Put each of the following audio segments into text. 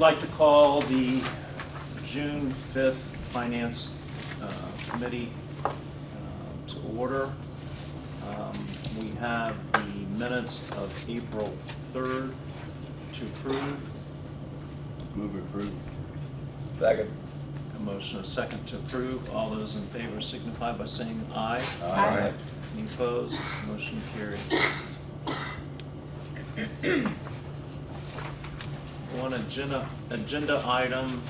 like to call the June 5th Finance Committee to order. We have the minutes of April 3rd to approve. Move approved. Second. A motion and a second to approve. All those in favor signify by saying aye. Aye. Any opposed? Motion carries. One agenda item,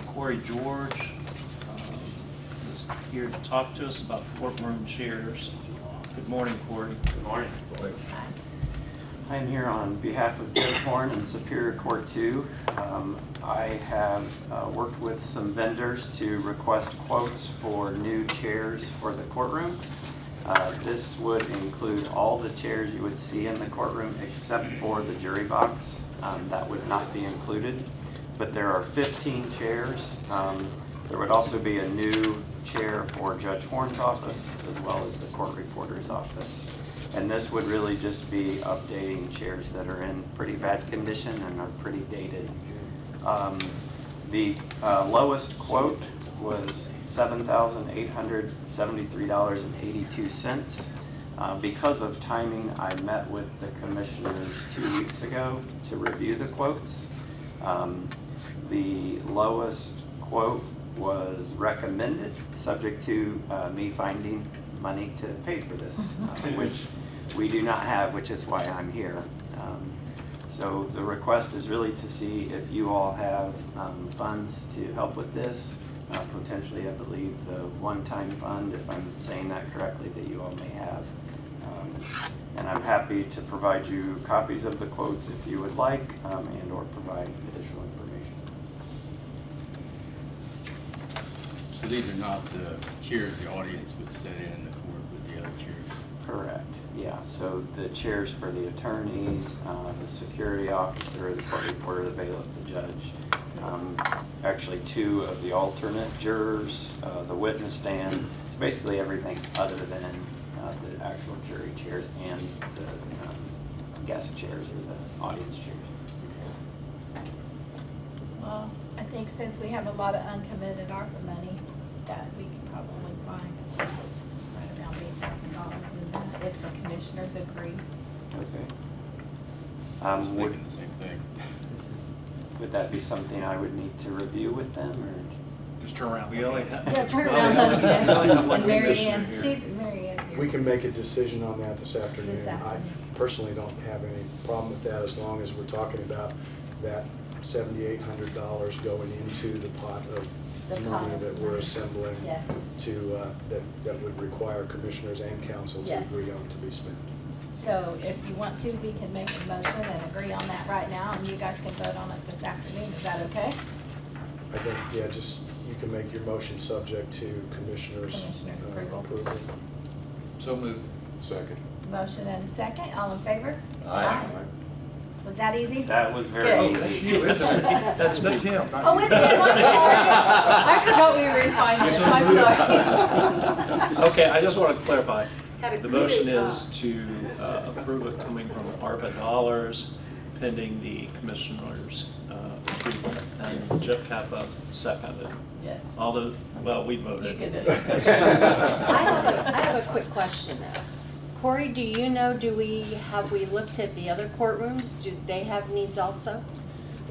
Corey George is here to talk to us about courtroom chairs. Good morning, Corey. Good morning. I'm here on behalf of Judge Horn and Superior Court 2. I have worked with some vendors to request quotes for new chairs for the courtroom. This would include all the chairs you would see in the courtroom except for the jury box. That would not be included, but there are 15 chairs. There would also be a new chair for Judge Horn's office as well as the court reporter's office. And this would really just be updating chairs that are in pretty bad condition and are pretty dated. The lowest quote was $7,873.82. Because of timing, I met with the commissioners 2 weeks ago to review the quotes. The lowest quote was recommended, subject to me finding money to pay for this, which we do not have, which is why I'm here. So the request is really to see if you all have funds to help with this. Potentially, I believe the one-time fund, if I'm saying that correctly, that you all may have. And I'm happy to provide you copies of the quotes if you would like, and or provide additional information. So these are not the chairs the audience would sit in the court with the other chairs? Correct, yeah. So the chairs for the attorneys, the security officer, the court reporter, the bailiff, the judge. Actually 2 of the alternate jurors, the witness stand. So basically everything other than the actual jury chairs and the guest chairs or the audience chairs. Well, I think since we have a lot of uncommitted ARPA money, that we can probably find right around $8,000 in that, if the commissioners agree. Okay. I was thinking the same thing. Would that be something I would need to review with them, or? Just turn around. We only have. Yeah, turn we around, only have- we only have one and Mary commissioner Ann, here. Mary Ann's here. We can make a decision on that this afternoon. This afternoon. I personally don't have any problem with that as long as we're talking about that $7,800 going into the pot of The pot money of that we're money. assembling Yes. to, that would require commissioners and council to Yes. agree on to be spent. So if you want to, we can make a motion and agree on that right now, and you guys can vote on it this afternoon. Is that okay? I think, yeah, just, you can make your motion subject to commissioners' Commissioner's approval. approval. So moved. Second. Motion and a second. All in favor? Aye. Was that easy? That was very Good. easy. That's him. Oh, it's him, I'm sorry. I forgot we were in finance, I'm sorry. Okay, I just want to clarify. The motion is to approve it coming from ARPA dollars pending the commissioner's approval. And Jeff Kappa seconded. Yes. All the, well, we You voted. can do it. I have a quick question though. Corey, do you know, have we looked at the other courtrooms? Do they have needs also?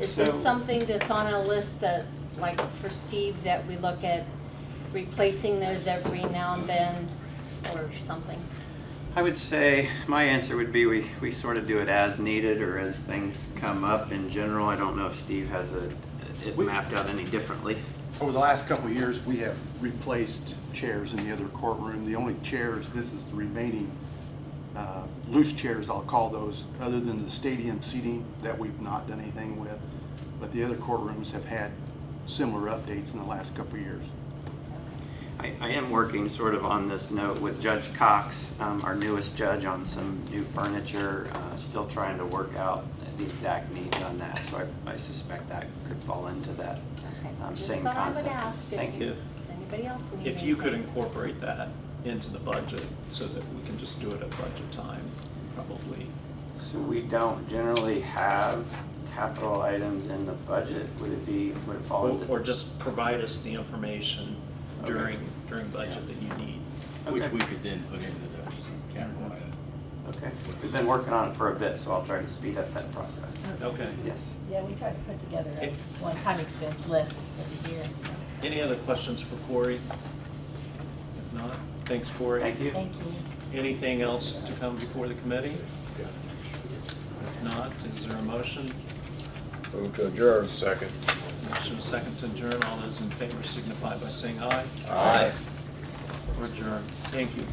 Is this So- something that's on a list that, like for Steve, that we look at replacing those every now and then or something? I would say my answer would be we sort of do it as needed or as things come up in general. I don't know if Steve has it mapped out any differently. Over the last couple of years, we have replaced chairs in the other courtroom. The only chairs, this is the remaining loose chairs, I'll call those, other than the stadium seating that we've not done anything with. But the other courtrooms have had similar updates in the last couple of years. I am working sort of on this note with Judge Cox, our newest judge, on some new furniture, still trying to work out the exact needs on that. So I suspect that could fall into that Just same thought concept. I would ask. Thank you. Does anybody else need If you could anything? incorporate that into the budget so that we can just do it at budget time, probably. So we don't generally have capital items in the budget? Would it fall into? Or just provide us the information during budget that you need. Which Okay. we could then put into the capital item. Okay, we've been working on it for a bit, so I'll try to speed up that process. Okay. Yes. Yeah, we tried to put together Okay. a one-time expense list for the year, so, Any other questions for Corey? If not, thanks, Corey. Thank you. thank you. Anything else to come before the committee? If not, is there a motion? Move to adjourn. Second. Motion second to adjourn. All those in favor signify by saying aye. Aye. We're adjourned. Thank you.